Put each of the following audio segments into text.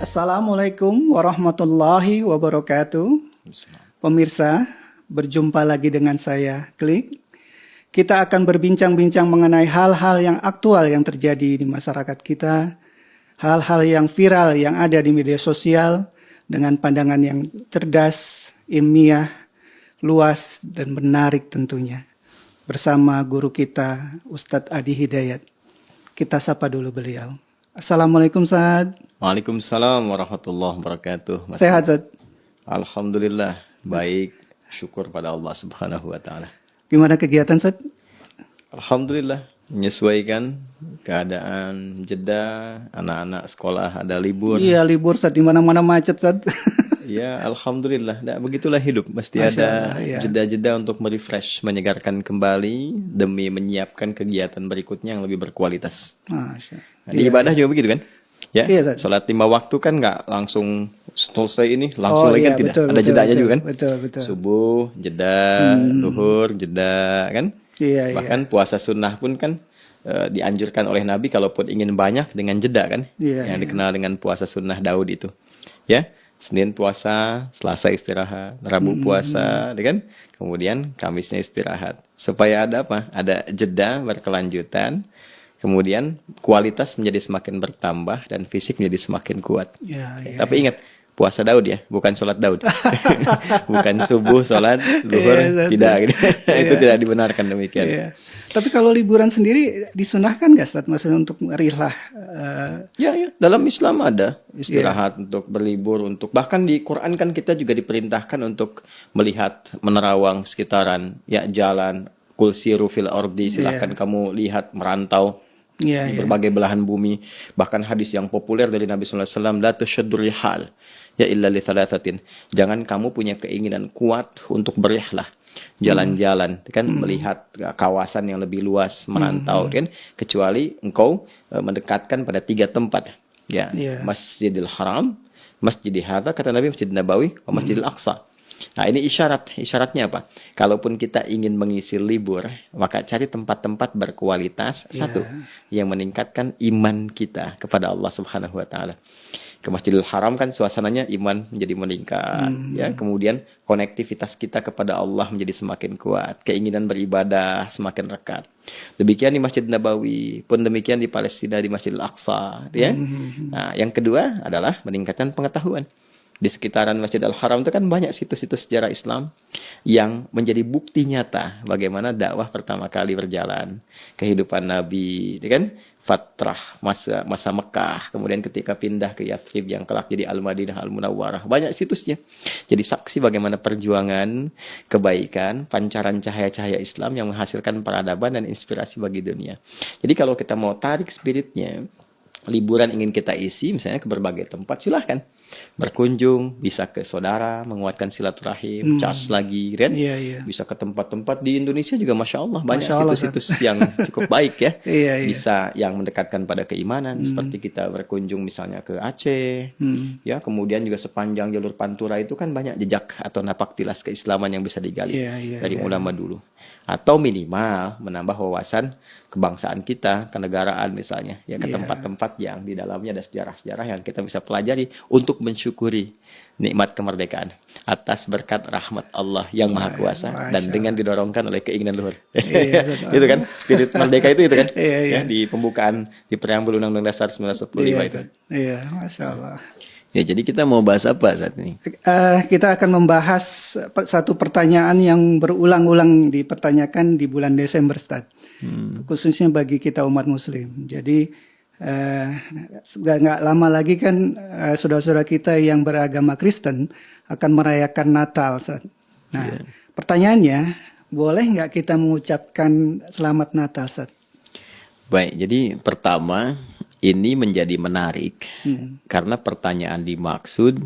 Assalamualaikum warahmatullahi wabarakatuh. Pemirsa, berjumpa lagi dengan saya, Klik. Kita akan berbincang-bincang mengenai hal-hal yang aktual yang terjadi di masyarakat kita, hal-hal yang viral yang ada di media sosial, dengan pandangan yang cerdas, ilmiah, luas, dan menarik tentunya. Bersama guru kita, Ustadz Adi Hidayat. Kita sapa dulu beliau. Assalamualaikum, Ustadz. Waalaikumsalam warahmatullahi wabarakatuh. Mas. Sehat, Ustadz? Alhamdulillah, baik. Syukur pada Allah Subhanahu wa taala. Gimana kegiatan, Ustadz? Alhamdulillah, menyesuaikan keadaan jeda, anak-anak sekolah ada libur. Iya, libur, Ustadz, di mana-mana macet, Ustadz. Ya, alhamdulillah. Nah, begitulah hidup. Mesti Masya ada Allah, ya. jeda-jeda untuk merefresh, menyegarkan kembali demi menyiapkan kegiatan berikutnya yang lebih berkualitas. Masya. Nah, di ibadah juga begitu kan? Ya, Iya, Ustaz. sholat 5 waktu kan nggak langsung selesai ini, langsung lagi iya, kan tidak. betul, Ada betul, jedanya betul, juga kan? betul. Subuh, jeda, duhur, jeda kan? Iya, Bahkan puasa sunnah pun kan dianjurkan oleh Nabi kalaupun ingin banyak dengan jeda kan? Iya, Yang dikenal dengan puasa sunnah Daud itu. Ya, Senin puasa, Selasa istirahat, Rabu puasa, kan? Kemudian Kamisnya istirahat. Supaya ada apa? Ada jeda berkelanjutan. Kemudian kualitas menjadi semakin bertambah dan fisik menjadi semakin kuat. iya. Tapi ingat, puasa Daud ya, bukan sholat Daud. Bukan subuh, sholat, zuhur, Iya, tidak. Gitu. Itu Iya. tidak dibenarkan demikian. Iya. Tapi kalau liburan sendiri disunahkan nggak, Ustadz? Maksudnya untuk rihlah? Ya, dalam Islam ada istirahat untuk berlibur, untuk bahkan di Quran kan kita juga diperintahkan untuk melihat menerawang sekitaran, ya jalan, kul siru fil ardi, silahkan kamu lihat merantau Iya, di iya. berbagai belahan bumi. Bahkan hadis yang populer dari Nabi sallallahu alaihi wasallam, la tusyaddur rihal ya illa li thalathatin. Jangan kamu punya keinginan kuat untuk berihlah, jalan-jalan kan, melihat kawasan yang lebih luas, merantau kan, kecuali engkau mendekatkan pada 3 tempat. Ya, Iya. Masjidil Haram, Masjidil Hadza kata Nabi, Masjid Nabawi, Masjidil Aqsa. Nah, ini isyaratnya apa? Kalaupun kita ingin mengisi libur, maka cari tempat-tempat berkualitas. Satu, yang meningkatkan iman kita kepada Allah Subhanahu wa taala. Ke Masjidil Haram kan suasananya iman menjadi meningkat, ya. Kemudian konektivitas kita kepada Allah menjadi semakin kuat, keinginan beribadah semakin rekat. Demikian di Masjid Nabawi, pun demikian di Palestina di Masjidil Aqsa, ya. Nah, yang kedua adalah meningkatkan pengetahuan. Di sekitaran Masjidil Haram itu kan banyak situs-situs sejarah Islam yang menjadi bukti nyata bagaimana dakwah pertama kali berjalan, kehidupan Nabi, kan? Fatrah masa Mekah, kemudian ketika pindah ke Yathrib yang kelak jadi Al-Madinah Al-Munawwarah. Banyak situsnya. Jadi saksi bagaimana perjuangan kebaikan, pancaran cahaya-cahaya Islam yang menghasilkan peradaban dan inspirasi bagi dunia. Jadi kalau kita mau tarik spiritnya, liburan ingin kita isi misalnya ke berbagai tempat, silahkan berkunjung, bisa ke saudara, menguatkan silaturahim, cas lagi, kan? Iya. Bisa ke tempat-tempat di Indonesia juga, masya Allah banyak Masya Allah, situs-situs yang cukup baik ya. Iya. Bisa yang mendekatkan pada keimanan, seperti kita berkunjung misalnya ke Aceh, ya, kemudian juga sepanjang jalur Pantura itu kan banyak jejak atau napak tilas keislaman yang bisa digali dari ulama dulu. Atau minimal menambah wawasan kebangsaan kita, kenegaraan misalnya, ya, ke tempat-tempat yang di dalamnya ada sejarah-sejarah yang kita bisa pelajari untuk mensyukuri nikmat kemerdekaan atas berkat rahmat Allah yang Maha Kuasa dan dengan didorongkan oleh keinginan luhur. Itu kan spirit merdeka itu kan? Iya. Ya, di pembukaan di preambul Undang-Undang Dasar 1945 itu. Iya, Masya Allah. Ya, jadi kita mau bahas apa saat ini? Kita akan membahas satu pertanyaan yang berulang-ulang dipertanyakan di bulan Desember, Ustaz. Khususnya bagi kita umat Muslim. Jadi nggak lama lagi kan saudara-saudara kita yang beragama Kristen akan merayakan Natal, Ustaz. Nah, pertanyaannya, boleh nggak kita mengucapkan Selamat Natal, Ustaz? Baik, jadi pertama ini menjadi menarik karena pertanyaan dimaksud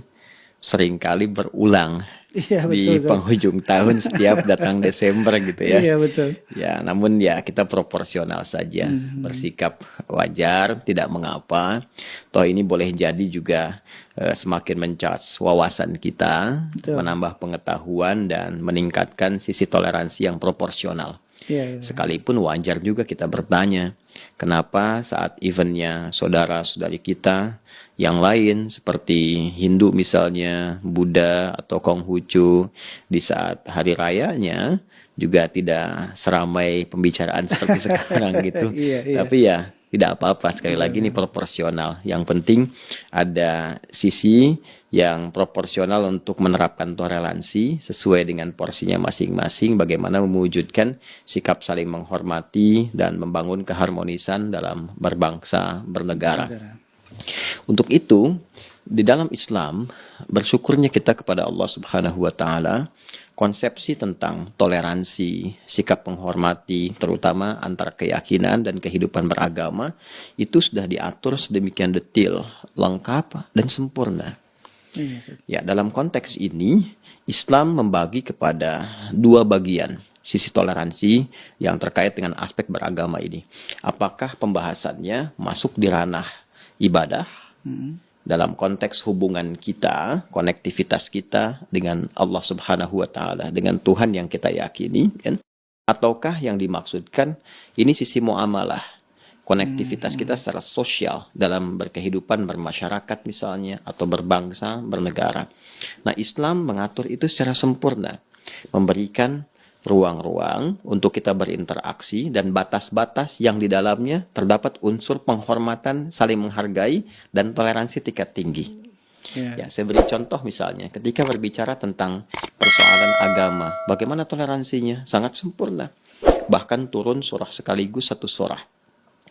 seringkali berulang di penghujung tahun setiap datang Desember gitu ya. Iya, betul. Ya, namun ya kita proporsional saja, bersikap wajar, tidak mengapa. Toh ini boleh jadi juga semakin mencharge wawasan kita, menambah pengetahuan dan meningkatkan sisi toleransi yang proporsional. Iya, iya. Sekalipun wajar juga kita bertanya, kenapa saat eventnya saudara-saudari kita yang lain seperti Hindu misalnya, Buddha atau Konghucu, di saat hari rayanya juga tidak seramai pembicaraan seperti sekarang gitu. Iya, iya. Tapi ya tidak apa-apa, sekali lagi ini proporsional. Yang penting ada sisi yang proporsional untuk menerapkan toleransi sesuai dengan porsinya masing-masing, bagaimana mewujudkan sikap saling menghormati dan membangun keharmonisan dalam berbangsa, bernegara. Untuk itu, di dalam Islam, bersyukurnya kita kepada Allah Subhanahu wa taala, konsepsi tentang toleransi, sikap menghormati, terutama antara keyakinan dan kehidupan beragama, itu sudah diatur sedemikian detail, lengkap, dan sempurna. Ya, dalam konteks ini, Islam membagi kepada dua bagian sisi toleransi yang terkait dengan aspek beragama ini. Apakah pembahasannya masuk di ranah ibadah, dalam konteks hubungan kita, konektivitas kita dengan Allah Subhanahu wa taala, dengan Tuhan yang kita yakini, kan? Ataukah yang dimaksudkan ini sisi muamalah, konektivitas kita secara sosial dalam berkehidupan bermasyarakat misalnya, atau berbangsa, bernegara. Nah, Islam mengatur itu secara sempurna, memberikan ruang-ruang untuk kita berinteraksi dan batas-batas yang di dalamnya terdapat unsur penghormatan, saling menghargai, dan toleransi tingkat tinggi. Ya, saya beri contoh misalnya, ketika berbicara tentang persoalan agama, bagaimana toleransinya? Sangat sempurna. Bahkan turun surah sekaligus satu surah.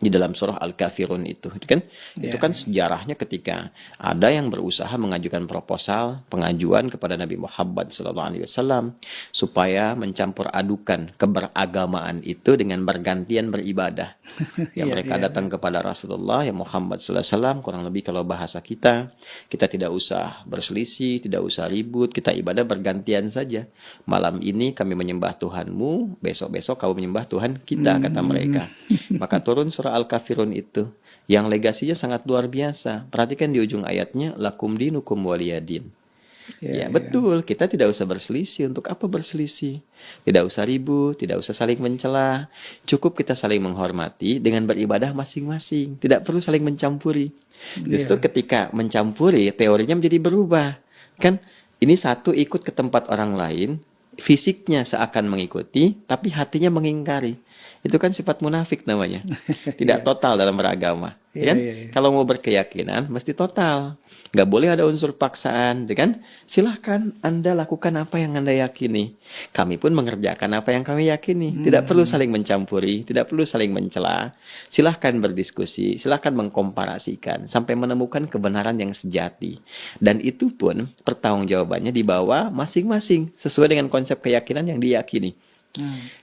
Di dalam surah Al-Kafirun itu kan, itu kan sejarahnya ketika ada yang berusaha mengajukan proposal pengajuan kepada Nabi Muhammad SAW supaya mencampur adukan keberagamaan itu dengan bergantian beribadah. Yang mereka datang kepada Rasulullah yang Muhammad SAW, kurang lebih kalau bahasa kita tidak usah berselisih, tidak usah ribut, kita ibadah bergantian saja. Malam ini kami menyembah Tuhanmu, besok-besok kau menyembah Tuhan kita, kata mereka. Maka turun surah Al-Kafirun itu yang legasinya sangat luar biasa. Perhatikan di ujung ayatnya, lakum dinukum waliyadin. Ya, betul, kita tidak usah berselisih. Untuk apa berselisih? Tidak usah ribut, tidak usah saling mencela. Cukup kita saling menghormati dengan beribadah masing-masing. Tidak perlu saling mencampuri. Justru ketika mencampuri, teorinya menjadi berubah. Kan ini satu ikut ke tempat orang lain, fisiknya seakan mengikuti, tapi hatinya mengingkari. Itu kan sifat munafik namanya. Tidak total dalam beragama. Kan? Kalau mau berkeyakinan, mesti total. Nggak boleh ada unsur paksaan. Kan? Silahkan Anda lakukan apa yang Anda yakini. Kami pun mengerjakan apa yang kami yakini. Tidak perlu saling mencampuri, tidak perlu saling mencela. Silahkan berdiskusi, silahkan mengkomparasikan, sampai menemukan kebenaran yang sejati. Dan itu pun pertanggungjawabannya dibawa masing-masing, sesuai dengan konsep keyakinan yang diyakini.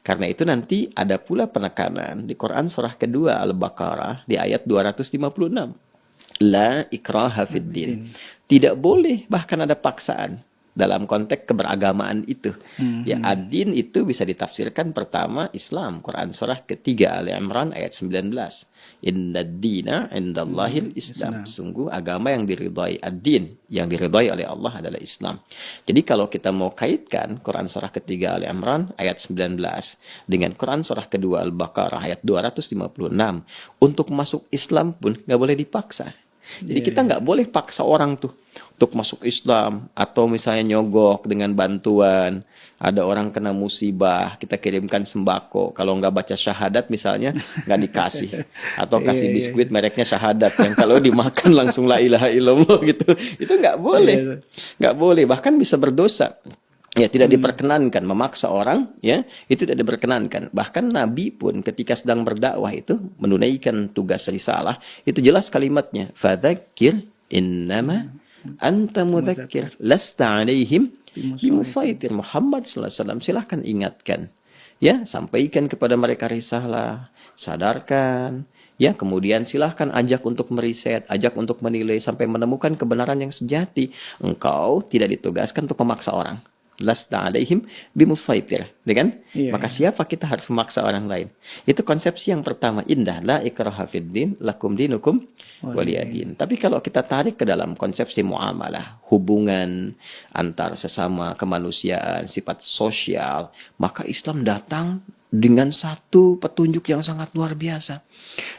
Karena itu nanti ada pula penekanan di Quran surah kedua Al-Baqarah di ayat 256. La ikraha fid din. Tidak boleh bahkan ada paksaan dalam konteks keberagamaan itu. Ya, ad-din itu bisa ditafsirkan pertama Islam, Quran surah ketiga Ali Imran ayat 19. Inna dina indallahil Islam. Sungguh agama yang diridhai ad-din, yang diridhai oleh Allah adalah Islam. Jadi kalau kita mau kaitkan Quran surah ketiga Ali Imran ayat 19 dengan Quran surah kedua Al-Baqarah ayat 256, untuk masuk Islam pun nggak boleh dipaksa. Jadi kita nggak boleh paksa orang tuh untuk masuk Islam, atau misalnya nyogok dengan bantuan. Ada orang kena musibah, kita kirimkan sembako. Kalau nggak baca syahadat misalnya nggak dikasih, atau kasih biskuit mereknya syahadat yang kalau dimakan langsung la ilaha illallah gitu. Itu nggak boleh, nggak boleh. Bahkan bisa berdosa. Ya, tidak diperkenankan memaksa orang, ya, itu tidak diperkenankan. Bahkan Nabi pun ketika sedang berdakwah itu menunaikan tugas risalah, itu jelas kalimatnya, fadzakir innama anta mudzakir lasta alaihim bimusaitir. Muhammad sallallahu alaihi wasallam, silahkan ingatkan, ya, sampaikan kepada mereka risalah, sadarkan, ya, kemudian silahkan ajak untuk meriset, ajak untuk menilai sampai menemukan kebenaran yang sejati. Engkau tidak ditugaskan untuk memaksa orang. Lasta alaihim bimusaitir, kan? Maka siapa kita harus memaksa orang lain? Itu konsepsi yang pertama, indah, la ikraha fid din, lakum dinukum waliyadin. Tapi kalau kita tarik ke dalam konsepsi muamalah, hubungan antar sesama kemanusiaan, sifat sosial, maka Islam datang dengan satu petunjuk yang sangat luar biasa.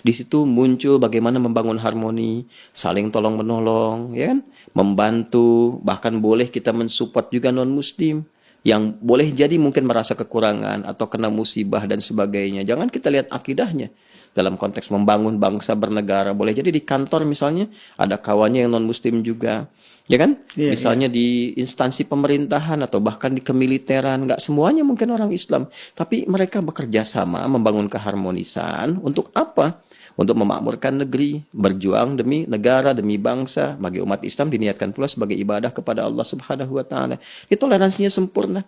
Di situ muncul bagaimana membangun harmoni, saling tolong menolong, ya kan? Membantu, bahkan boleh kita mensupport juga non-muslim yang boleh jadi mungkin merasa kekurangan atau kena musibah dan sebagainya. Jangan kita lihat akidahnya. Dalam konteks membangun bangsa bernegara, boleh jadi di kantor misalnya ada kawannya yang non-muslim juga, ya kan? Iya, Misalnya di instansi pemerintahan atau bahkan di kemiliteran, nggak semuanya mungkin orang Islam, tapi mereka bekerja sama membangun keharmonisan untuk apa? Untuk memakmurkan negeri, berjuang demi negara, demi bangsa. Bagi umat Islam diniatkan pula sebagai ibadah kepada Allah Subhanahu wa taala. Itu toleransinya sempurna.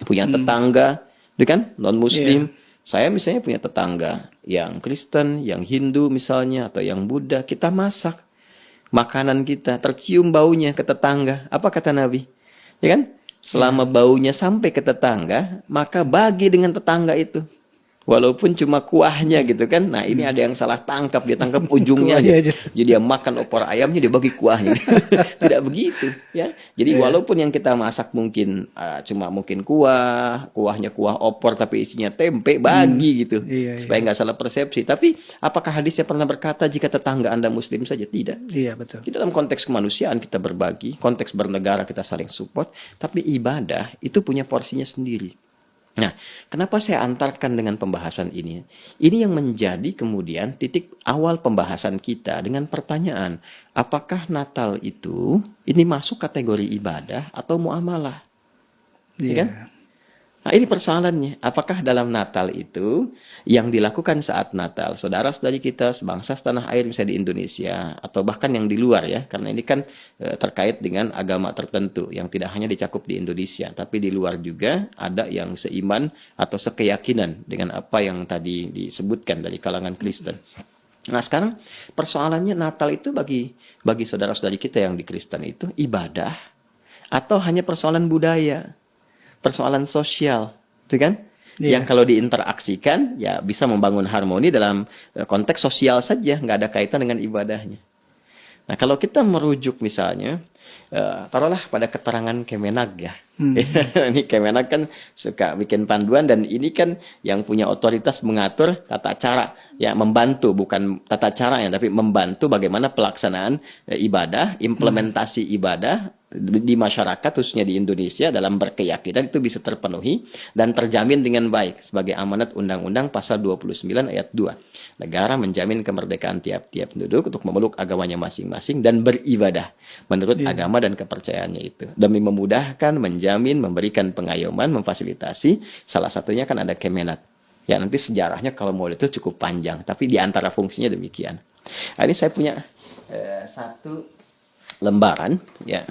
Punya tetangga, ya kan? Non-muslim. Saya misalnya punya tetangga yang Kristen, yang Hindu misalnya, atau yang Buddha. Kita masak makanan kita, tercium baunya ke tetangga. Apa kata Nabi? Ya kan? Selama baunya sampai ke tetangga, maka bagi dengan tetangga itu. Walaupun cuma kuahnya gitu kan. Nah ini ada yang salah tangkap. Dia tangkap ujungnya Kuahnya aja. aja. Jadi dia makan opor ayamnya, dia bagi kuahnya. Tidak begitu ya. Jadi walaupun yang kita masak mungkin cuma mungkin kuahnya kuah opor tapi isinya tempe, bagi gitu. Iya, Supaya nggak salah persepsi. Tapi apakah hadisnya pernah berkata jika tetangga Anda muslim saja? Tidak. Iya, betul. Di dalam konteks kemanusiaan kita berbagi, konteks bernegara kita saling support, tapi ibadah itu punya porsinya sendiri. Nah, kenapa saya antarkan dengan pembahasan ini? Ini yang menjadi kemudian titik awal pembahasan kita dengan pertanyaan, apakah Natal itu ini masuk kategori ibadah atau muamalah? Ya kan? Nah, ini persoalannya. Apakah dalam Natal itu yang dilakukan saat Natal, saudara-saudari kita sebangsa setanah air misalnya di Indonesia, atau bahkan yang di luar ya, karena ini kan terkait dengan agama tertentu yang tidak hanya dicakup di Indonesia, tapi di luar juga ada yang seiman atau sekeyakinan dengan apa yang tadi disebutkan dari kalangan Kristen. Nah sekarang persoalannya Natal itu bagi saudara-saudari kita yang di Kristen itu ibadah atau hanya persoalan budaya? Persoalan sosial, gitu kan? Yang kalau diinteraksikan, ya bisa membangun harmoni dalam konteks sosial saja, nggak ada kaitan dengan ibadahnya. Nah, kalau kita merujuk misalnya, taruhlah pada keterangan Kemenag ya. Ini Kemenag kan suka bikin panduan dan ini kan yang punya otoritas mengatur tata cara, ya membantu bukan tata cara ya, tapi membantu bagaimana pelaksanaan ibadah, implementasi ibadah di masyarakat khususnya di Indonesia dalam berkeyakinan itu bisa terpenuhi dan terjamin dengan baik sebagai amanat Undang-Undang Pasal 29 ayat 2. Negara menjamin kemerdekaan tiap-tiap penduduk untuk memeluk agamanya masing-masing dan beribadah menurut agama dan kepercayaannya itu. Demi memudahkan, menjamin, memberikan pengayoman, memfasilitasi, salah satunya kan ada Kemenak. Ya nanti sejarahnya kalau mau itu cukup panjang, tapi di antara fungsinya demikian. Nah, ini saya punya satu lembaran ya.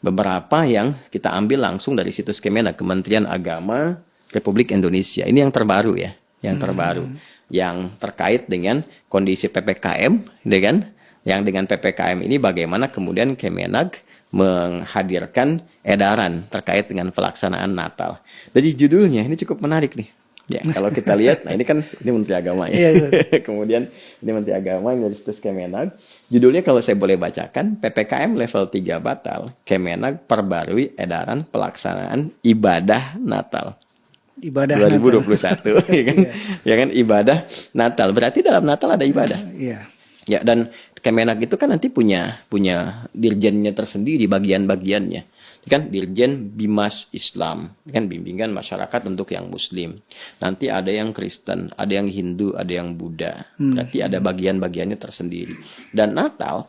Beberapa yang kita ambil langsung dari situs Kemenak, Kementerian Agama Republik Indonesia. Ini yang terbaru ya, yang terbaru. Yang terkait dengan kondisi PPKM, kan? Yang dengan PPKM ini bagaimana kemudian Kemenak menghadirkan edaran terkait dengan pelaksanaan Natal. Jadi judulnya ini cukup menarik nih. Ya, kalau kita lihat, nah ini kan ini Menteri Agama ya. Kemudian ini Menteri Agama yang dari situs Kemenag. Judulnya kalau saya boleh bacakan, PPKM level 3 batal. Kemenag perbarui edaran pelaksanaan ibadah Natal. Ibadah 2021 ya kan? Ya kan ibadah Natal. Berarti dalam Natal ada ibadah. Iya. Ya, dan Kemenag itu kan nanti punya dirjennya tersendiri, bagian-bagiannya. Kan Dirjen Bimas Islam, kan bimbingan masyarakat untuk yang Muslim. Nanti ada yang Kristen, ada yang Hindu, ada yang Buddha. Berarti ada bagian-bagiannya tersendiri. Dan Natal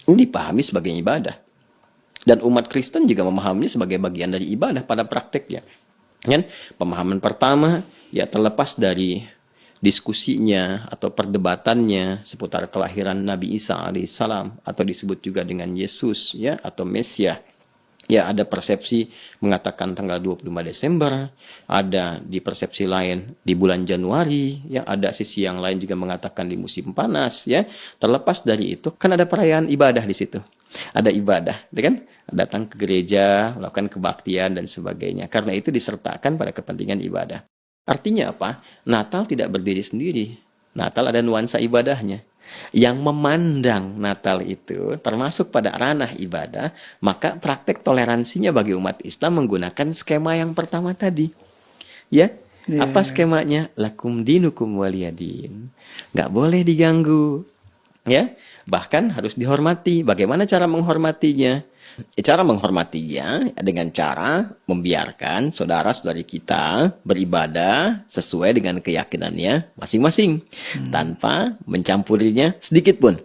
ini dipahami sebagai ibadah. Dan umat Kristen juga memahaminya sebagai bagian dari ibadah pada prakteknya. Kan? Pemahaman pertama ya terlepas dari diskusinya atau perdebatannya seputar kelahiran Nabi Isa alaihissalam atau disebut juga dengan Yesus ya atau Mesias. Ya ada persepsi mengatakan tanggal 25 Desember, ada di persepsi lain di bulan Januari, ya ada sisi yang lain juga mengatakan di musim panas, ya. Terlepas dari itu kan ada perayaan ibadah di situ. Ada ibadah, ya kan? Datang ke gereja, melakukan kebaktian dan sebagainya. Karena itu disertakan pada kepentingan ibadah. Artinya apa? Natal tidak berdiri sendiri. Natal ada nuansa ibadahnya. Yang memandang Natal itu termasuk pada ranah ibadah, maka praktek toleransinya bagi umat Islam menggunakan skema yang pertama tadi. Ya, Iya, Apa iya. skemanya? Lakum dinukum waliyadin. Nggak boleh diganggu. Ya, bahkan harus dihormati. Bagaimana cara menghormatinya? Cara menghormatinya dengan cara membiarkan saudara-saudari kita beribadah sesuai dengan keyakinannya masing-masing, tanpa mencampurinya sedikit pun.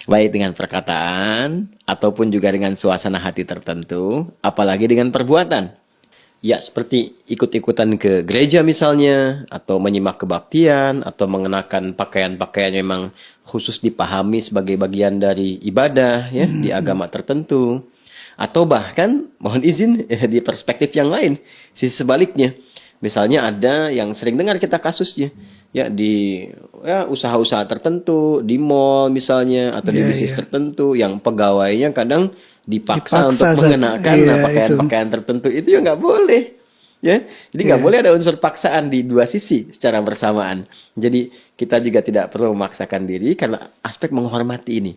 Baik dengan perkataan ataupun juga dengan suasana hati tertentu, apalagi dengan perbuatan. Ya, seperti ikut-ikutan ke gereja misalnya, atau menyimak kebaktian, atau mengenakan pakaian-pakaian yang memang khusus dipahami sebagai bagian dari ibadah ya di agama tertentu. Atau bahkan, mohon izin di perspektif yang lain, sisi sebaliknya. Misalnya ada yang sering dengar kita kasusnya, ya di usaha-usaha tertentu, di mall misalnya, atau di Iya, bisnis iya. tertentu, yang pegawainya kadang dipaksa untuk Dipaksa, mengenakan iya, pakaian-pakaian tertentu, itu ya nggak boleh. Ya, jadi nggak Iya. boleh ada unsur paksaan di dua sisi secara bersamaan. Jadi kita juga tidak perlu memaksakan diri karena aspek menghormati ini.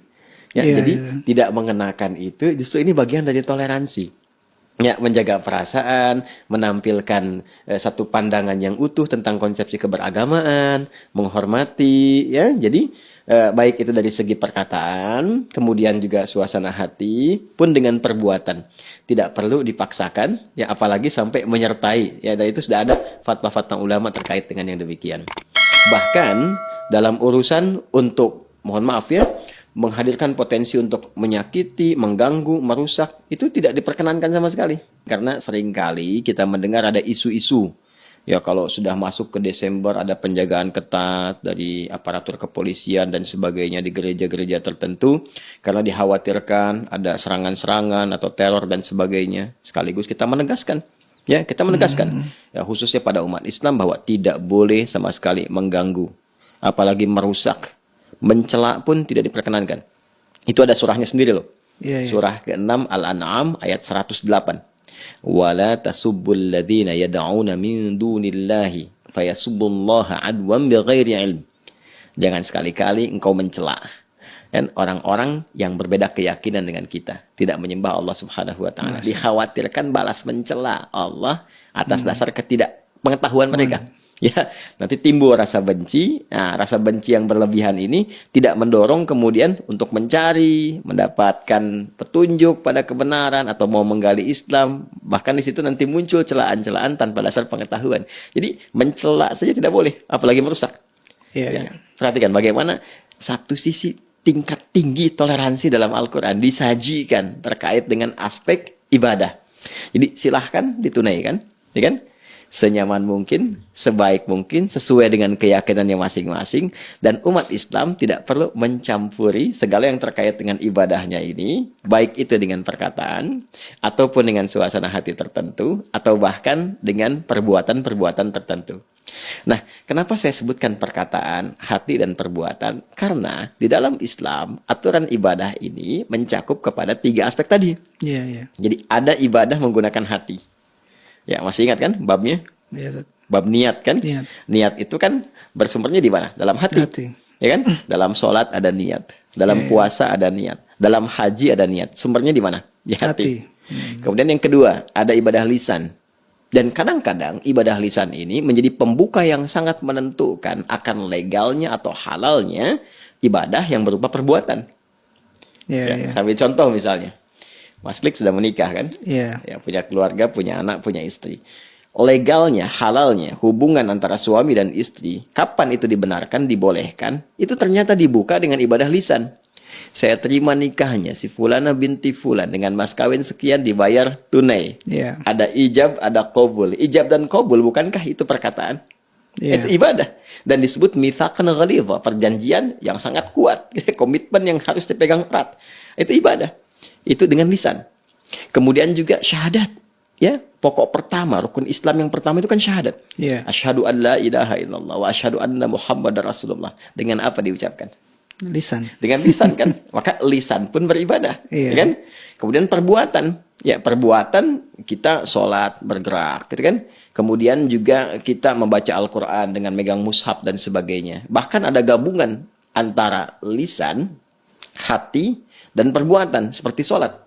Ya, Iya, jadi iya. tidak mengenakan itu justru ini bagian dari toleransi. Ya, menjaga perasaan, menampilkan satu pandangan yang utuh tentang konsepsi keberagamaan, menghormati, ya. Jadi baik itu dari segi perkataan, kemudian juga suasana hati, pun dengan perbuatan. Tidak perlu dipaksakan, ya apalagi sampai menyertai. Ya, dan itu sudah ada fatwa-fatwa ulama terkait dengan yang demikian. Bahkan dalam urusan untuk, mohon maaf ya, menghadirkan potensi untuk menyakiti, mengganggu, merusak, itu tidak diperkenankan sama sekali. Karena seringkali kita mendengar ada isu-isu. Ya kalau sudah masuk ke Desember ada penjagaan ketat dari aparatur kepolisian dan sebagainya di gereja-gereja tertentu. Karena dikhawatirkan ada serangan-serangan atau teror dan sebagainya. Sekaligus kita menegaskan. Ya, kita menegaskan. Ya, khususnya pada umat Islam bahwa tidak boleh sama sekali mengganggu. Apalagi merusak. Mencela pun tidak diperkenankan. Itu ada surahnya sendiri loh. Iya, iya. Surah ke-6 Al-An'am ayat 108. Wala tasubbul ladzina yad'una min dunillahi fayasubbullaha adwan bighairi ilm. Jangan sekali-kali engkau mencela dan orang-orang yang berbeda keyakinan dengan kita, tidak menyembah Allah Subhanahu wa taala. Dikhawatirkan balas mencela Allah atas dasar ketidakpengetahuan mereka. Ya, nanti timbul rasa benci. Nah, rasa benci yang berlebihan ini tidak mendorong kemudian untuk mencari, mendapatkan petunjuk pada kebenaran atau mau menggali Islam. Bahkan di situ nanti muncul celaan-celaan tanpa dasar pengetahuan. Jadi mencela saja tidak boleh, apalagi merusak. Iya, Ya, iya. perhatikan bagaimana satu sisi tingkat tinggi toleransi dalam Al-Quran disajikan terkait dengan aspek ibadah. Jadi silahkan ditunaikan, ya kan? Senyaman mungkin, sebaik mungkin, sesuai dengan keyakinannya masing-masing. Dan umat Islam tidak perlu mencampuri segala yang terkait dengan ibadahnya ini, baik itu dengan perkataan, ataupun dengan suasana hati tertentu, atau bahkan dengan perbuatan-perbuatan tertentu. Nah, kenapa saya sebutkan perkataan, hati, dan perbuatan? Karena di dalam Islam, aturan ibadah ini mencakup kepada 3 aspek tadi. Iya, iya. Jadi ada ibadah menggunakan hati. Ya, masih ingat kan babnya? Iya, Ustaz. Bab niat kan? Niat. Niat itu kan bersumbernya di mana? Dalam hati. Hati. Ya kan? Dalam sholat ada niat. Dalam Iya, iya. puasa ada niat. Dalam haji ada niat. Sumbernya di mana? Di hati. Hati. Kemudian yang kedua, ada ibadah lisan. Dan kadang-kadang ibadah lisan ini menjadi pembuka yang sangat menentukan akan legalnya atau halalnya ibadah yang berupa perbuatan. Iya, Ya, iya. sambil contoh misalnya. Mas Lik sudah menikah kan? Iya. Ya, punya keluarga, punya anak, punya istri. Legalnya, halalnya, hubungan antara suami dan istri, kapan itu dibenarkan, dibolehkan, itu ternyata dibuka dengan ibadah lisan. Saya terima nikahnya si Fulana binti Fulan dengan mas kawin sekian dibayar tunai. Iya. Ada ijab, ada qabul. Ijab dan qabul, bukankah itu perkataan? Iya. Itu ibadah. Dan disebut mitsaqan ghalidha, perjanjian yang sangat kuat, komitmen yang harus dipegang erat. Itu ibadah. Itu dengan lisan. Kemudian juga syahadat. Ya, pokok pertama, rukun Islam yang pertama itu kan syahadat. Iya. Asyhadu an la ilaha illallah wa asyhadu anna Muhammadar Rasulullah. Dengan apa diucapkan? Lisan. Dengan lisan kan? Maka lisan pun beribadah. Iya. Ya kan? Kemudian perbuatan. Ya, perbuatan kita sholat, bergerak. Gitu kan? Kemudian juga kita membaca Al-Quran dengan megang mushaf dan sebagainya. Bahkan ada gabungan antara lisan, hati, dan perbuatan. Seperti sholat.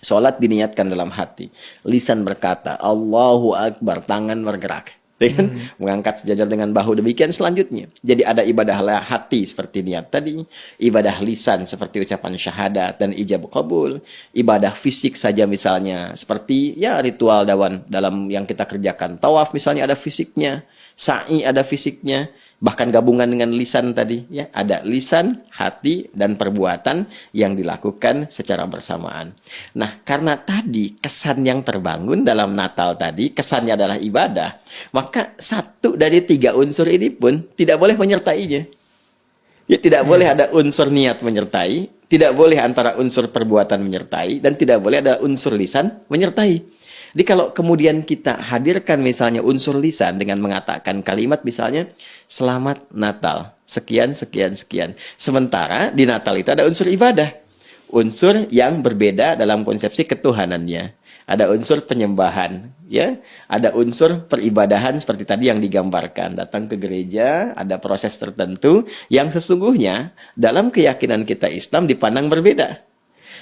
Sholat diniatkan dalam hati. Lisan berkata, Allahu Akbar, tangan bergerak. dengan mengangkat sejajar dengan bahu. Demikian selanjutnya. Jadi ada ibadah hati seperti niat tadi, ibadah lisan seperti ucapan syahadat dan ijab qabul, ibadah fisik saja misalnya seperti ya ritual dalam yang kita kerjakan. Tawaf misalnya ada fisiknya, sa'i ada fisiknya, bahkan gabungan dengan lisan tadi ya, ada lisan, hati dan perbuatan yang dilakukan secara bersamaan. Nah, karena tadi kesan yang terbangun dalam Natal tadi kesannya adalah ibadah, maka satu dari 3 unsur ini pun tidak boleh menyertainya. Ya, tidak boleh ada unsur niat menyertai, tidak boleh antara unsur perbuatan menyertai, dan tidak boleh ada unsur lisan menyertai. Jadi kalau kemudian kita hadirkan misalnya unsur lisan dengan mengatakan kalimat misalnya Selamat Natal, sekian, sekian, sekian. Sementara di Natal itu ada unsur ibadah. Unsur yang berbeda dalam konsepsi ketuhanannya. Ada unsur penyembahan, ya. Ada unsur peribadahan seperti tadi yang digambarkan. Datang ke gereja, ada proses tertentu yang sesungguhnya dalam keyakinan kita Islam dipandang berbeda.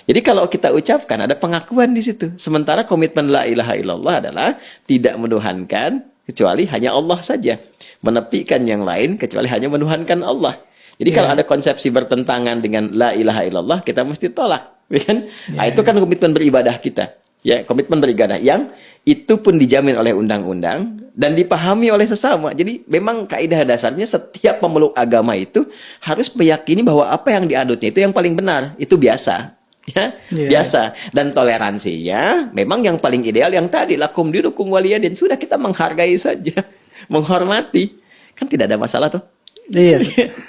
Jadi kalau kita ucapkan ada pengakuan di situ. Sementara komitmen la ilaha illallah adalah tidak menuhankan kecuali hanya Allah saja. Menepikan yang lain kecuali hanya menuhankan Allah. Jadi kalau ada konsepsi bertentangan dengan la ilaha illallah, kita mesti tolak, kan? Nah, itu kan komitmen beribadah kita. Ya, komitmen beribadah yang itu pun dijamin oleh undang-undang dan dipahami oleh sesama. Jadi memang kaidah dasarnya setiap pemeluk agama itu harus meyakini bahwa apa yang dianutnya itu yang paling benar. Itu biasa. Ya, biasa. Dan toleransinya memang yang paling ideal yang tadi lakum dinukum waliyadin, sudah kita menghargai saja, menghormati, kan tidak ada masalah tuh. Iya.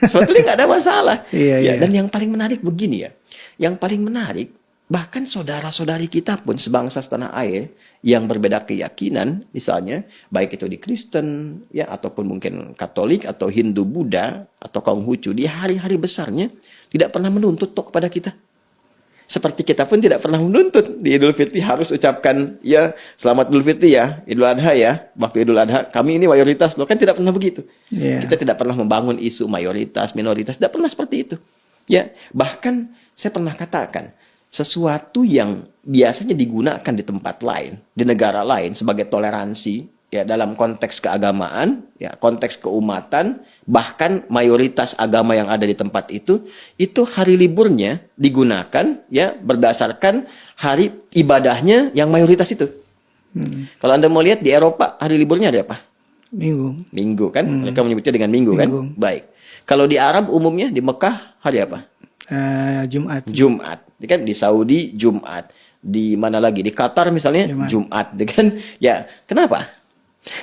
Sebetulnya nggak ada masalah. Iya. Dan yang paling menarik begini ya, yang paling menarik bahkan saudara-saudari kita pun sebangsa setanah air yang berbeda keyakinan, misalnya baik itu di Kristen ya ataupun mungkin Katolik atau Hindu Buddha atau Konghucu, di hari-hari besarnya tidak pernah menuntut kepada kita. Seperti kita pun tidak pernah menuntut di Idul Fitri harus ucapkan ya selamat Idul Fitri ya, Idul Adha ya, waktu Idul Adha kami ini mayoritas loh, kan tidak pernah begitu. Kita tidak pernah membangun isu mayoritas, minoritas, tidak pernah seperti itu. Ya, bahkan saya pernah katakan sesuatu yang biasanya digunakan di tempat lain, di negara lain sebagai toleransi ya dalam konteks keagamaan, ya konteks keumatan, bahkan mayoritas agama yang ada di tempat itu hari liburnya digunakan ya berdasarkan hari ibadahnya yang mayoritas itu. Kalau Anda mau lihat di Eropa hari liburnya ada apa? Minggu. Minggu kan? Mereka menyebutnya dengan minggu kan? Baik. Kalau di Arab umumnya di Mekah hari apa? Jumat. Jumat. Kan di Saudi Jumat. Di mana lagi? Di Qatar misalnya Jumat, kan? Ya, kenapa?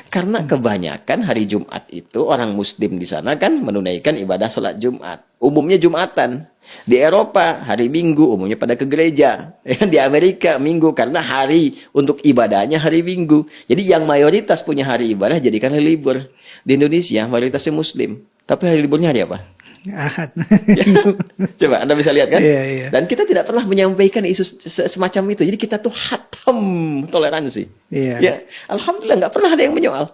Karena kebanyakan hari Jumat itu orang Muslim di sana kan menunaikan ibadah sholat Jumat. Umumnya Jumatan. Di Eropa hari Minggu umumnya pada ke gereja. Di Amerika Minggu karena hari untuk ibadahnya hari Minggu. Jadi yang mayoritas punya hari ibadah jadikan hari libur. Di Indonesia mayoritasnya Muslim. Tapi hari liburnya hari apa? Ahad. Coba Anda bisa lihat kan? Iya. Dan kita tidak pernah menyampaikan isu semacam itu. Jadi kita tuh hatam toleransi. Iya. Ya, alhamdulillah nggak pernah ada yang menyoal.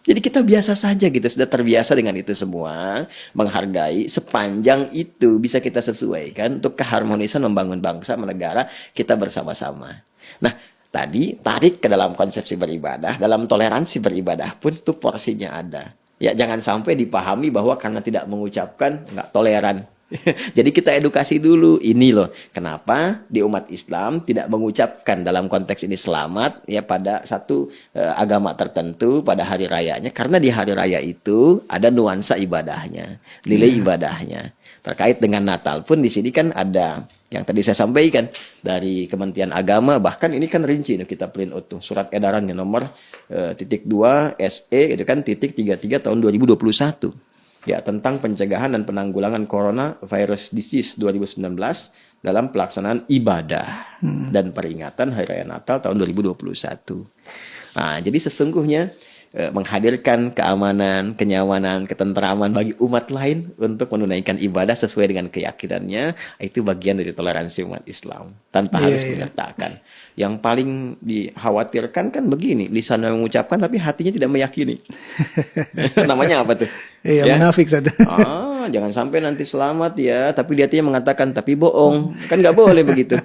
Jadi kita biasa saja gitu, sudah terbiasa dengan itu semua, menghargai sepanjang itu bisa kita sesuaikan untuk keharmonisan membangun bangsa, negara kita bersama-sama. Nah, tadi tarik ke dalam konsepsi beribadah, dalam toleransi beribadah pun tuh porsinya ada. Ya, jangan sampai dipahami bahwa karena tidak mengucapkan nggak toleran. Jadi kita edukasi dulu, ini loh kenapa di umat Islam tidak mengucapkan dalam konteks ini selamat ya pada satu agama tertentu pada hari rayanya, karena di hari raya itu ada nuansa ibadahnya, nilai ibadahnya. Terkait dengan Natal pun di sini kan ada yang tadi saya sampaikan dari Kementerian Agama, bahkan ini kan rinci kita print out tuh surat edarannya nomor ×2 SE itu kan ×33 tahun 2021 ya tentang pencegahan dan penanggulangan coronavirus disease 2019 dalam pelaksanaan ibadah dan peringatan Hari Raya Natal tahun 2021. Nah, jadi sesungguhnya menghadirkan keamanan, kenyamanan, ketentraman bagi umat lain untuk menunaikan ibadah sesuai dengan keyakinannya, itu bagian dari toleransi umat Islam tanpa harus menyertakan. Yang paling dikhawatirkan kan begini, lisan mengucapkan tapi hatinya tidak meyakini. Namanya apa tuh? Iya, munafik saja. Jangan sampai nanti selamat ya, tapi di hatinya mengatakan tapi bohong. Kan nggak boleh begitu.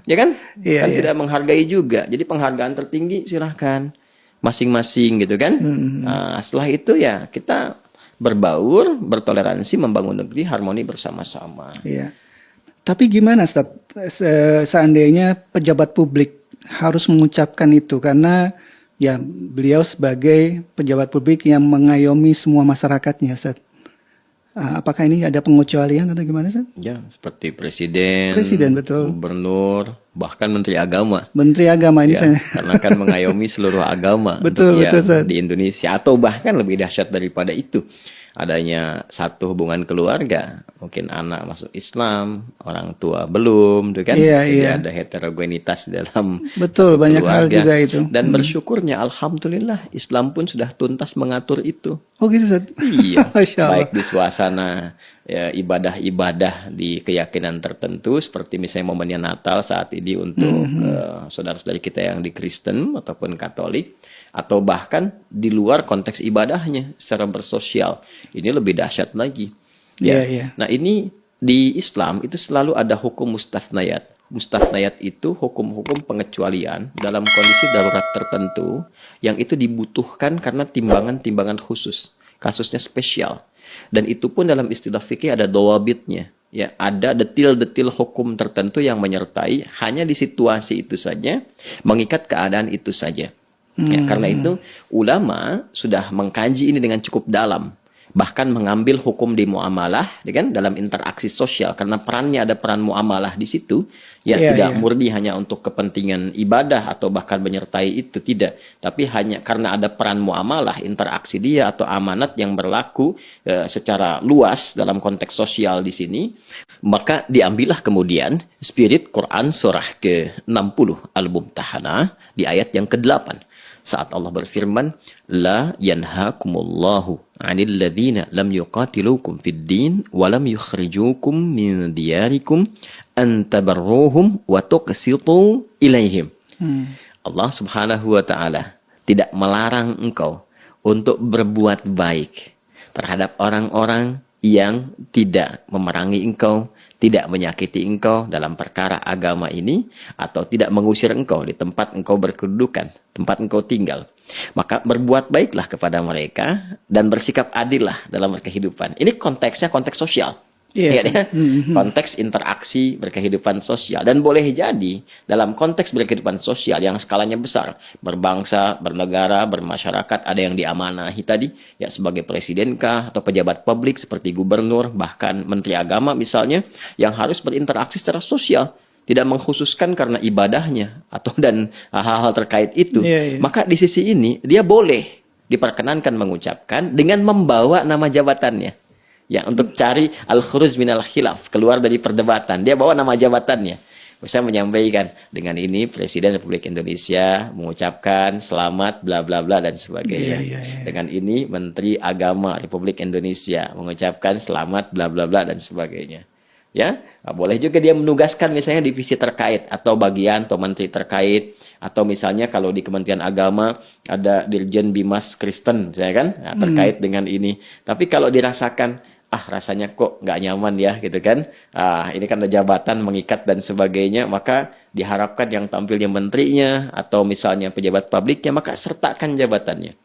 Ya kan? Kan tidak menghargai juga. Jadi penghargaan tertinggi silahkan. masing-masing gitu kan. Nah, setelah itu ya kita berbaur, bertoleransi, membangun negeri harmoni bersama-sama. Iya. Tapi gimana, Ustaz? Seandainya pejabat publik harus mengucapkan itu, karena ya beliau sebagai pejabat publik yang mengayomi semua masyarakatnya, Ustaz. Apakah ini ada pengecualian atau gimana, Ustaz? Ya, seperti presiden, Betul. gubernur, bahkan menteri agama. Menteri Agama ini Ya, saya. karena kan mengayomi seluruh agama Betul, untuk betul, yang Ustaz. di Indonesia, atau bahkan lebih dahsyat daripada itu, adanya satu hubungan keluarga, mungkin anak masuk Islam, orang tua belum, gitu kan? Iya, Jadi iya. ada heterogenitas dalam Betul, satu banyak hal keluarga. juga itu. Dan bersyukurnya, alhamdulillah, Islam pun sudah tuntas mengatur itu. Oh gitu, Ustaz. Iya, Masya Allah. baik di suasana ya, ibadah-ibadah di keyakinan tertentu, seperti misalnya momennya Natal saat ini untuk saudara-saudari kita yang di Kristen ataupun Katolik, atau bahkan di luar konteks ibadahnya secara bersosial. Ini lebih dahsyat lagi. Iya, iya. Nah, ini di Islam itu selalu ada hukum mustathnayat. Mustathnayat itu hukum-hukum pengecualian dalam kondisi darurat tertentu yang itu dibutuhkan karena timbangan-timbangan khusus, kasusnya spesial. Dan itu pun dalam istilah fikih ada dawabitnya. Ya, ada detil-detil hukum tertentu yang menyertai hanya di situasi itu saja, mengikat keadaan itu saja. Ya, karena itu ulama sudah mengkaji ini dengan cukup dalam, bahkan mengambil hukum di muamalah, kan, dalam interaksi sosial, karena perannya ada peran muamalah di situ, ya, Iya, tidak iya. murni hanya untuk kepentingan ibadah atau bahkan menyertai itu, tidak, tapi hanya karena ada peran muamalah, interaksi dia atau amanat yang berlaku secara luas dalam konteks sosial di sini, maka diambillah kemudian spirit Quran surah ke-60 Al-Mumtahanah di ayat yang ke-8. Saat Allah berfirman, la yanhakumullahu 'anil ladzina lam yuqatilukum fid din wa lam yukhrijukum min diyarikum an tabarruhum wa tuqsitu ilaihim. Allah Subhanahu wa taala tidak melarang engkau untuk berbuat baik terhadap orang-orang yang tidak memerangi engkau, tidak menyakiti engkau dalam perkara agama ini, atau tidak mengusir engkau di tempat engkau berkedudukan, tempat engkau tinggal. Maka berbuat baiklah kepada mereka dan bersikap adillah dalam berkehidupan. Ini konteksnya konteks sosial. Iya, Ya, konteks interaksi berkehidupan sosial. Dan boleh jadi dalam konteks berkehidupan sosial yang skalanya besar, berbangsa, bernegara, bermasyarakat, ada yang diamanahi tadi, ya, sebagai presidenkah atau pejabat publik seperti gubernur, bahkan menteri agama misalnya, yang harus berinteraksi secara sosial, tidak mengkhususkan karena ibadahnya atau dan hal-hal terkait itu. Iya, iya. Maka di sisi ini dia boleh diperkenankan mengucapkan dengan membawa nama jabatannya. Ya, untuk cari al-khuruj minal khilaf, keluar dari perdebatan. Dia bawa nama jabatannya. Bisa menyampaikan, dengan ini Presiden Republik Indonesia mengucapkan selamat bla bla bla dan sebagainya. Iya, iya, iya. Dengan ini Menteri Agama Republik Indonesia mengucapkan selamat bla bla bla dan sebagainya. Ya, nah, boleh juga dia menugaskan misalnya divisi terkait atau bagian atau menteri terkait, atau misalnya kalau di Kementerian Agama ada Dirjen Bimas Kristen, misalnya kan, nah, terkait dengan ini. Tapi kalau dirasakan rasanya kok nggak nyaman ya gitu kan, ini kan ada jabatan mengikat dan sebagainya, maka diharapkan yang tampilnya menterinya atau misalnya pejabat publiknya, maka sertakan jabatannya.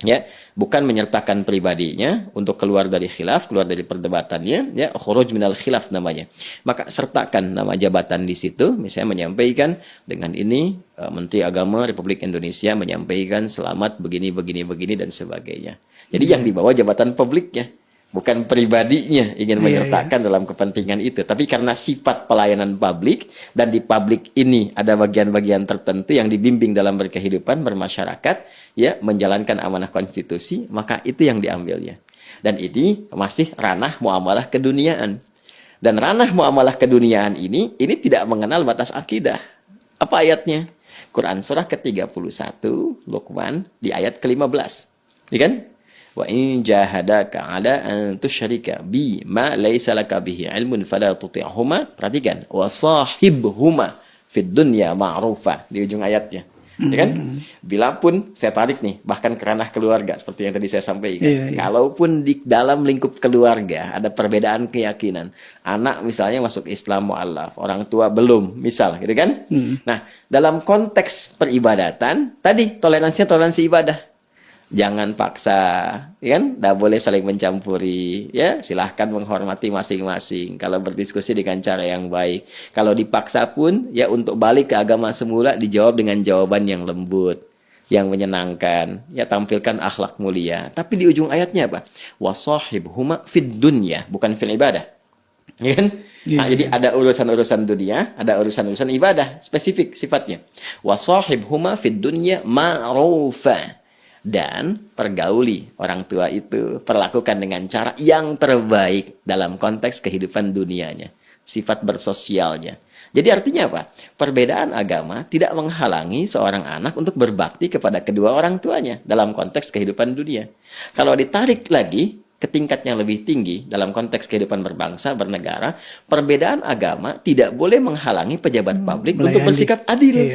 Ya, bukan menyertakan pribadinya untuk keluar dari khilaf, keluar dari perdebatannya, ya, khuruj minal khilaf namanya. Maka sertakan nama jabatan di situ, misalnya menyampaikan dengan ini Menteri Agama Republik Indonesia menyampaikan selamat begini begini begini dan sebagainya. Jadi yang dibawa jabatan publiknya, bukan pribadinya ingin menyertakan dalam kepentingan itu. Tapi karena sifat pelayanan publik, dan di publik ini ada bagian-bagian tertentu yang dibimbing dalam berkehidupan, bermasyarakat, ya, menjalankan amanah konstitusi, maka itu yang diambilnya. Dan ini masih ranah muamalah keduniaan. Dan ranah muamalah keduniaan ini tidak mengenal batas akidah. Apa ayatnya? Quran surah ke-31, Luqman, di ayat ke-15. Ya kan? Wa in jahadaka ala an tusyrika bi ma laisa laka bihi ilmun fala tuti'huma. Perhatikan, wa sahibhuma fid dunya ma'rufa, di ujung ayatnya. Ya kan? Bila pun saya tarik nih, bahkan ke ranah keluarga seperti yang tadi saya sampaikan. Iya, iya. Kalaupun di dalam lingkup keluarga ada perbedaan keyakinan, anak misalnya masuk Islam mu'allaf, orang tua belum, misal, gitu kan? Nah, dalam konteks peribadatan, tadi toleransinya toleransi ibadah. Jangan paksa, ya kan? Tidak boleh saling mencampuri, ya. Silahkan menghormati masing-masing. Kalau berdiskusi dengan cara yang baik. Kalau dipaksa pun, ya untuk balik ke agama semula dijawab dengan jawaban yang lembut, yang menyenangkan. Ya tampilkan akhlak mulia. Tapi di ujung ayatnya apa? Wasahibhuma fid dunya, bukan fil ibadah. Ya kan? Nah, jadi ada urusan-urusan dunia, ada urusan-urusan ibadah, spesifik sifatnya. Wasahibhuma fid dunya ma'rufa. Dan pergauli orang tua itu, perlakukan dengan cara yang terbaik dalam konteks kehidupan dunianya, sifat bersosialnya. Jadi artinya apa? Perbedaan agama tidak menghalangi seorang anak untuk berbakti kepada kedua orang tuanya dalam konteks kehidupan dunia. Kalau ditarik lagi ke tingkat yang lebih tinggi dalam konteks kehidupan berbangsa, bernegara, perbedaan agama tidak boleh menghalangi pejabat publik untuk bersikap adil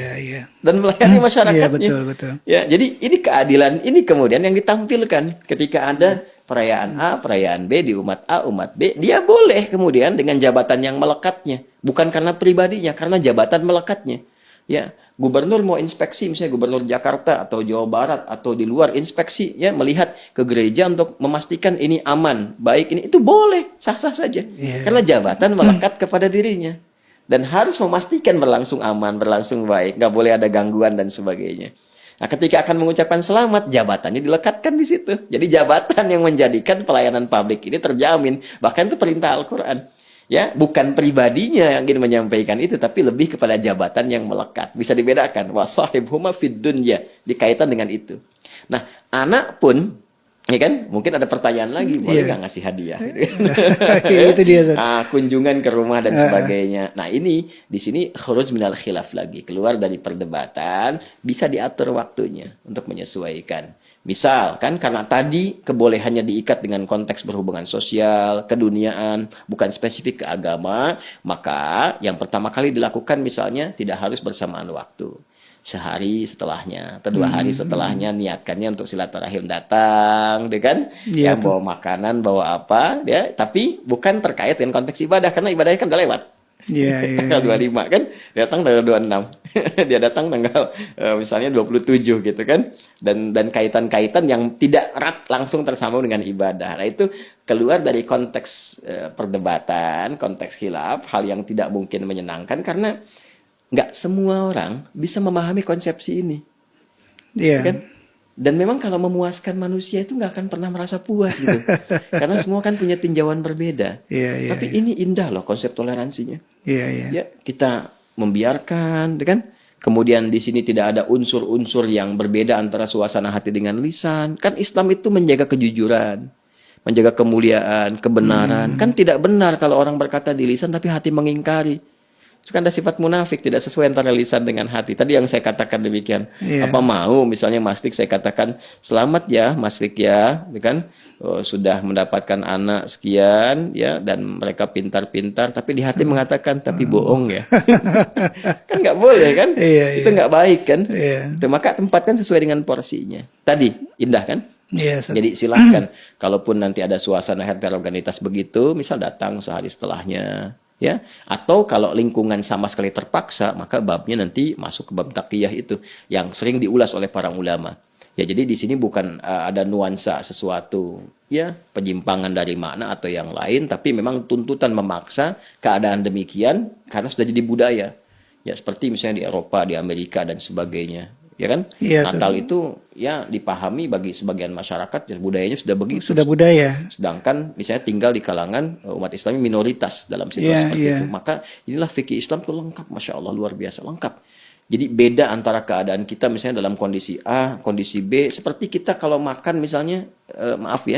dan melayani masyarakatnya. Iya, betul, betul. Ya, jadi ini keadilan ini kemudian yang ditampilkan ketika ada perayaan A, perayaan B di umat A, umat B, dia boleh kemudian dengan jabatan yang melekatnya, bukan karena pribadinya, karena jabatan melekatnya. Ya, gubernur mau inspeksi, misalnya gubernur Jakarta atau Jawa Barat atau di luar inspeksi, ya melihat ke gereja untuk memastikan ini aman, baik ini, itu boleh, sah-sah saja, karena jabatan melekat kepada dirinya dan harus memastikan berlangsung aman, berlangsung baik, nggak boleh ada gangguan dan sebagainya. Nah, ketika akan mengucapkan selamat, jabatannya dilekatkan di situ. Jadi jabatan yang menjadikan pelayanan publik ini terjamin, bahkan itu perintah Al-Quran. Ya, bukan pribadinya yang ingin menyampaikan itu, tapi lebih kepada jabatan yang melekat. Bisa dibedakan. Wasahibhuma fid dunya, dikaitan dengan itu. Nah, anak pun, ya kan, mungkin ada pertanyaan lagi, boleh nggak ngasih hadiah? Itu dia. Kunjungan ke rumah dan sebagainya. Nah, ini di sini khuruj minal khilaf lagi, keluar dari perdebatan, bisa diatur waktunya untuk menyesuaikan. Misal, kan karena tadi kebolehannya diikat dengan konteks berhubungan sosial, keduniaan, bukan spesifik ke agama, maka yang pertama kali dilakukan misalnya tidak harus bersamaan waktu. Sehari setelahnya, atau 2 hari setelahnya niatkannya untuk silaturahim datang, deh kan? Yang bawa makanan, bawa apa, ya, tapi bukan terkait dengan konteks ibadah, karena ibadahnya kan udah lewat. Tanggal 25 kan, datang tanggal 26. Dia datang tanggal misalnya 27 gitu kan. Dan kaitan-kaitan yang tidak erat langsung tersambung dengan ibadah. Nah, itu keluar dari konteks perdebatan, konteks khilaf, hal yang tidak mungkin menyenangkan karena nggak semua orang bisa memahami konsepsi ini. Kan? Dan memang kalau memuaskan manusia itu nggak akan pernah merasa puas gitu. Karena semua kan punya tinjauan berbeda. Tapi ini indah loh konsep toleransinya. Ya, kita membiarkan, kan? Kemudian di sini tidak ada unsur-unsur yang berbeda antara suasana hati dengan lisan. Kan Islam itu menjaga kejujuran, menjaga kemuliaan, kebenaran. Kan tidak benar kalau orang berkata di lisan tapi hati mengingkari. Itu kan ada sifat munafik, tidak sesuai antara lisan dengan hati. Tadi yang saya katakan demikian. Apa mau misalnya Mas Dik saya katakan selamat ya Mas Dik ya, kan? Sudah mendapatkan anak sekian ya, dan mereka pintar-pintar, tapi di hati mengatakan tapi bohong ya. Kan nggak boleh kan? Itu nggak baik kan? Itu, maka tempatkan sesuai dengan porsinya. Tadi indah kan? Jadi silahkan, kalaupun nanti ada suasana heterogenitas begitu, misal datang sehari setelahnya. Ya, atau kalau lingkungan sama sekali terpaksa, maka babnya nanti masuk ke bab taqiyah itu yang sering diulas oleh para ulama. Ya, jadi di sini bukan ada nuansa sesuatu ya penyimpangan dari makna atau yang lain, tapi memang tuntutan memaksa keadaan demikian karena sudah jadi budaya. Ya, seperti misalnya di Eropa, di Amerika dan sebagainya. Ya kan? Natal itu ya dipahami bagi sebagian masyarakat ya budayanya sudah begitu. Sudah budaya. Sedangkan misalnya tinggal di kalangan umat Islam minoritas dalam situasi seperti itu. Maka inilah fikih Islam itu lengkap, Masya Allah, luar biasa lengkap. Jadi beda antara keadaan kita misalnya dalam kondisi A, kondisi B. Seperti kita kalau makan misalnya, maaf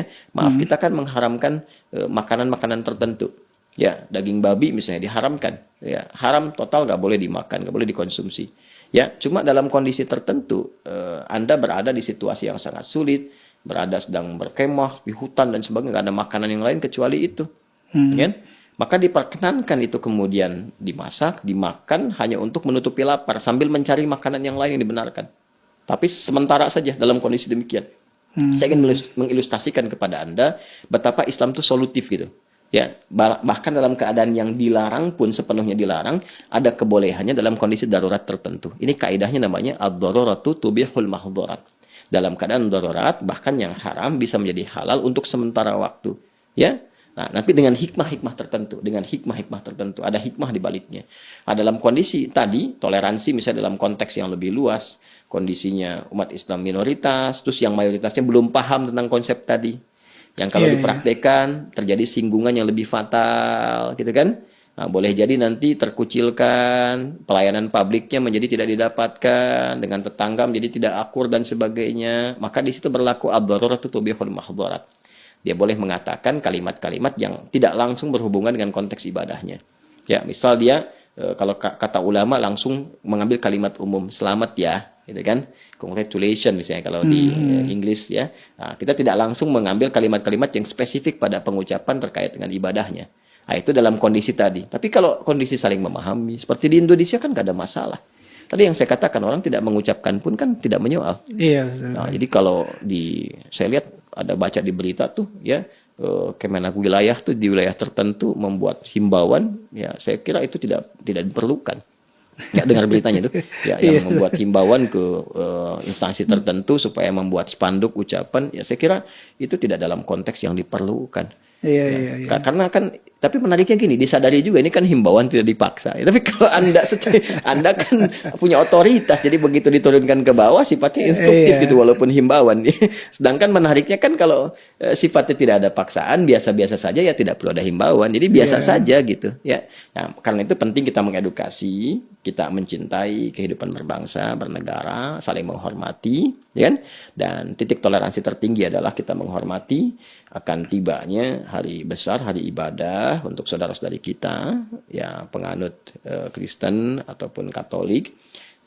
kita kan mengharamkan makanan-makanan tertentu. Ya, daging babi misalnya diharamkan. Ya, haram total, nggak boleh dimakan, nggak boleh dikonsumsi. Ya, cuma dalam kondisi tertentu Anda berada di situasi yang sangat sulit, berada sedang berkemah di hutan dan sebagainya, nggak ada makanan yang lain kecuali itu, kan? Maka diperkenankan itu kemudian dimasak, dimakan hanya untuk menutupi lapar sambil mencari makanan yang lain yang dibenarkan. tapi sementara saja dalam kondisi demikian. Saya ingin mengilustrasikan kepada Anda betapa Islam itu solutif gitu. Ya, bahkan dalam keadaan yang dilarang pun sepenuhnya dilarang, ada kebolehannya dalam kondisi darurat tertentu. Ini kaidahnya namanya ad-daruratu tubihul mahdhurat. Dalam keadaan darurat, bahkan yang haram bisa menjadi halal untuk sementara waktu. Ya, nah, tapi dengan hikmah-hikmah tertentu, ada hikmah di baliknya. Nah, dalam kondisi tadi, toleransi misalnya dalam konteks yang lebih luas, kondisinya umat Islam minoritas, terus yang mayoritasnya belum paham tentang konsep tadi. Yang kalau dipraktekkan terjadi singgungan yang lebih fatal, gitu kan? Nah, boleh jadi nanti terkucilkan, pelayanan publiknya menjadi tidak didapatkan, dengan tetangga menjadi tidak akur dan sebagainya. Maka di situ berlaku ad-daruratu tubihul mahdhurat. Dia boleh mengatakan kalimat-kalimat yang tidak langsung berhubungan dengan konteks ibadahnya. Ya, misal dia kalau kata ulama langsung mengambil kalimat umum, selamat ya, gitu kan, congratulations misalnya kalau di Inggris ya. Nah, kita tidak langsung mengambil kalimat-kalimat yang spesifik pada pengucapan terkait dengan ibadahnya. Nah, itu dalam kondisi tadi. Tapi kalau kondisi saling memahami, seperti di Indonesia kan gak ada masalah. Tadi yang saya katakan, orang tidak mengucapkan pun kan tidak menyoal. Iya. Nah, jadi kalau saya lihat ada baca di berita tuh ya, Kemenak wilayah tuh di wilayah tertentu membuat himbauan, ya saya kira itu tidak diperlukan. Ya, dengar beritanya tuh, ya, yang membuat himbauan ke instansi tertentu supaya membuat spanduk ucapan, ya saya kira itu tidak dalam konteks yang diperlukan. Iya. Karena kan, tapi menariknya gini, disadari juga ini kan himbauan tidak dipaksa. Tapi kalau Anda kan punya otoritas, jadi begitu diturunkan ke bawah sifatnya instruktif gitu, walaupun himbauan. Sedangkan menariknya kan kalau sifatnya tidak ada paksaan, biasa-biasa saja, ya tidak perlu ada himbauan. Jadi biasa saja gitu ya. Nah, karena itu penting kita mengedukasi, kita mencintai kehidupan berbangsa, bernegara, saling menghormati, ya kan? Dan titik toleransi tertinggi adalah kita menghormati akan tibanya hari besar, hari ibadah untuk saudara-saudari kita, ya penganut Kristen ataupun Katolik,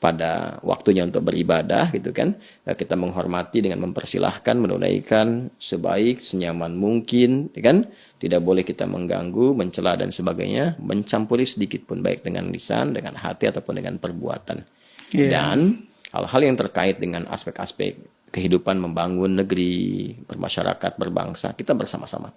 pada waktunya untuk beribadah gitu kan. Ya, kita menghormati dengan mempersilahkan, menunaikan sebaik, senyaman mungkin, ya kan. Tidak boleh kita mengganggu, mencela dan sebagainya, mencampuri sedikit pun baik dengan lisan, dengan hati ataupun dengan perbuatan. Dan hal-hal yang terkait dengan aspek-aspek kehidupan membangun negeri, bermasyarakat, berbangsa, kita bersama-sama.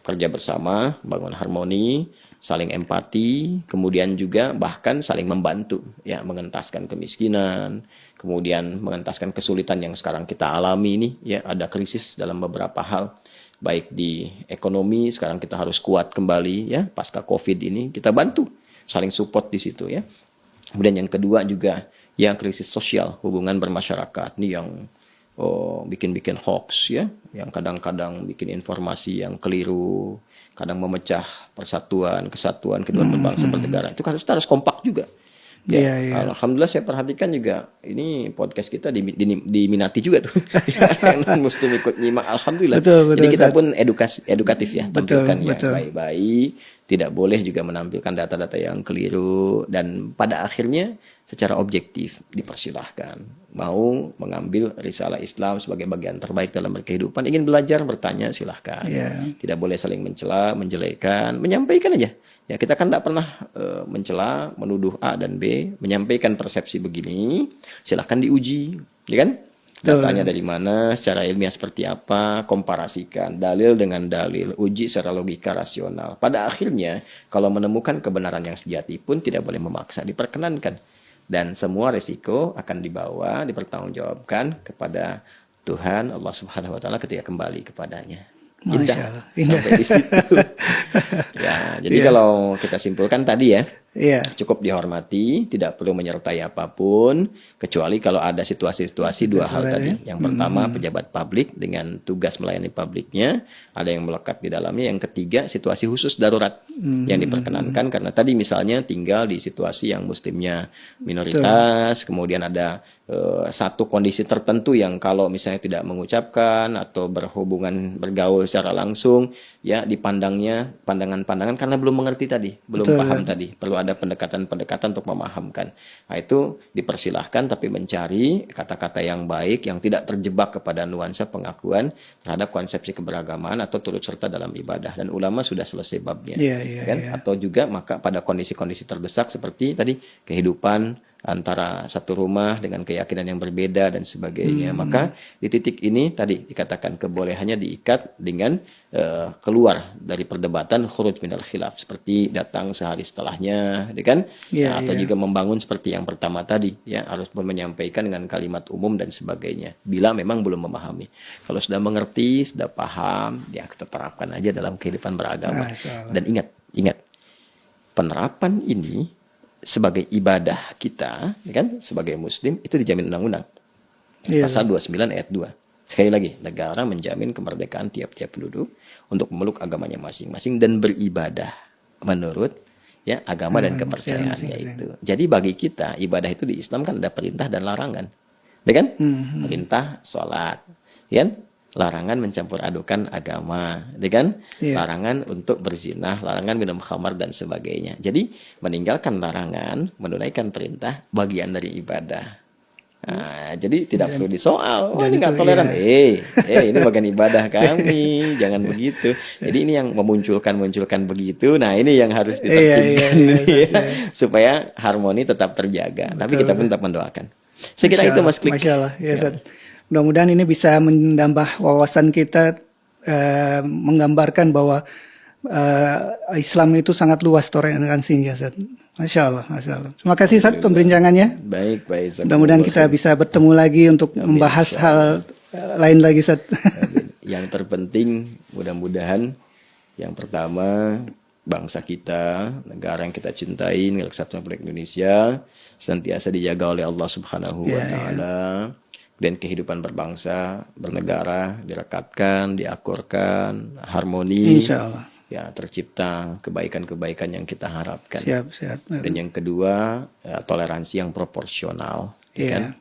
Kerja bersama, bangun harmoni, saling empati, kemudian juga bahkan saling membantu, ya, mengentaskan kemiskinan, kemudian mengentaskan kesulitan yang sekarang kita alami ini, ya, ada krisis dalam beberapa hal, baik di ekonomi, sekarang kita harus kuat kembali, ya, pasca COVID ini, kita bantu, saling support di situ, ya. Kemudian yang kedua juga, ya, krisis sosial, hubungan bermasyarakat, ini yang bikin-bikin hoax, ya, yang kadang-kadang bikin informasi yang keliru, kadang memecah persatuan, kesatuan kedua berbangsa bernegara. Itu kan kita harus kompak juga. Ya, alhamdulillah saya perhatikan juga ini podcast kita diminati juga tuh. Yang muslim ikut nyimak, alhamdulillah. Betul, jadi kita Ustaz. pun edukatif ya, tampilkan yang betul. baik-baik. Tidak boleh juga menampilkan data-data yang keliru, dan pada akhirnya secara objektif dipersilahkan. Mau mengambil risalah Islam sebagai bagian terbaik dalam berkehidupan, ingin belajar, bertanya, silahkan. Tidak boleh saling mencela, menjelekan, menyampaikan aja. Ya, kita kan tidak pernah mencela, menuduh A dan B, menyampaikan persepsi begini, silahkan diuji, ya kan? Datanya dari mana, secara ilmiah seperti apa, komparasikan dalil dengan dalil, uji secara logika rasional. Pada akhirnya, kalau menemukan kebenaran yang sejati pun tidak boleh memaksa, diperkenankan. Dan semua resiko akan dibawa, dipertanggungjawabkan kepada Tuhan Allah Subhanahu wa taala ketika kembali kepadanya. Indah sampai di situ. Ya, jadi kalau kita simpulkan tadi ya, cukup dihormati, tidak perlu menyertai apapun, kecuali kalau ada situasi-situasi dua hal tadi. Yang pertama, pejabat publik dengan tugas melayani publiknya, ada yang melekat di dalamnya. Yang ketiga, situasi khusus darurat yang diperkenankan, karena tadi misalnya tinggal di situasi yang muslimnya minoritas, kemudian ada satu kondisi tertentu yang kalau misalnya tidak mengucapkan atau berhubungan bergaul secara langsung, ya dipandangnya pandangan-pandangan karena belum mengerti tadi, belum paham tadi, perlu ada pendekatan-pendekatan untuk memahamkan. Nah, itu dipersilahkan, tapi mencari kata-kata yang baik yang tidak terjebak kepada nuansa pengakuan terhadap konsepsi keberagaman atau turut serta dalam ibadah, dan ulama sudah selesai babnya. Kan? Atau juga maka pada kondisi-kondisi terdesak seperti tadi kehidupan antara satu rumah dengan keyakinan yang berbeda dan sebagainya. Maka di titik ini tadi dikatakan kebolehannya diikat dengan keluar dari perdebatan khuruj minal khilaf, seperti datang sehari setelahnya, ya kan? Iya, Atau iya. juga membangun seperti yang pertama tadi, ya harus menyampaikan dengan kalimat umum dan sebagainya. Bila memang belum memahami, kalau sudah mengerti, sudah paham, ya kita terapkan aja dalam kehidupan beragama. Masya Allah. Dan ingat, penerapan ini sebagai ibadah kita, ya kan, sebagai muslim itu dijamin undang-undang. Iya, Pasal 29 ayat 2. Sekali lagi, negara menjamin kemerdekaan tiap-tiap penduduk untuk memeluk agamanya masing-masing dan beribadah menurut ya agama dan kepercayaannya masing-masing. itu. Jadi bagi kita ibadah itu di Islam kan ada perintah dan larangan. Ya kan? Perintah sholat, ya kan? Larangan mencampur adukan agama, ya kan? Iya. Larangan untuk berzinah, larangan minum khamar dan sebagainya. Jadi meninggalkan larangan, menunaikan perintah bagian dari ibadah. Nah, jadi tidak perlu disoal. Oh, dan ini nggak itu, toleran. iya. Ini bagian ibadah kami. Jangan begitu. Jadi ini yang memunculkan begitu. Nah, ini yang harus ditertibkan ya, supaya harmoni tetap terjaga. Tapi kita pun tetap mendoakan. Saya kira itu Mas Klik. Masya Allah, ya, Ustaz. Mudah-mudahan ini bisa menambah wawasan kita, menggambarkan bahwa Islam itu sangat luas toleransinya, Ustaz. Masya Allah, Masya Allah. Terima kasih, Ustaz, pembincangannya. Baik. Mudah-mudahan kita bisa bertemu lagi untuk membahas hal lain lagi, Ustaz. Yang terpenting mudah-mudahan yang pertama bangsa kita, negara yang kita cintai, Negara Kesatuan Republik Indonesia senantiasa dijaga oleh Allah Subhanahu wa taala. Dan kehidupan berbangsa, bernegara direkatkan, diakurkan, harmoni. Insya Allah. Ya, tercipta kebaikan-kebaikan yang kita harapkan. Siap. Dan yang kedua, ya, toleransi yang proporsional, kan?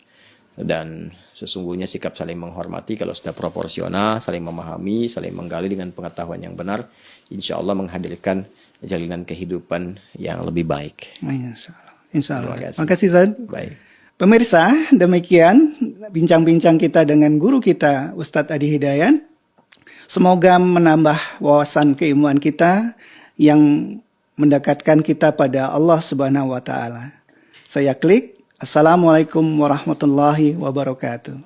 Dan sesungguhnya sikap saling menghormati kalau sudah proporsional, saling memahami, saling menggali dengan pengetahuan yang benar, insya Allah menghadirkan jalinan kehidupan yang lebih baik. Insya Allah. Terima Terima kasih, Ustaz. Baik. Pemirsa, demikian bincang-bincang kita dengan guru kita, Ustadz Adi Hidayat. Semoga menambah wawasan keilmuan kita yang mendekatkan kita pada Allah Subhanahu wa taala. Saya Klik. Assalamualaikum warahmatullahi wabarakatuh.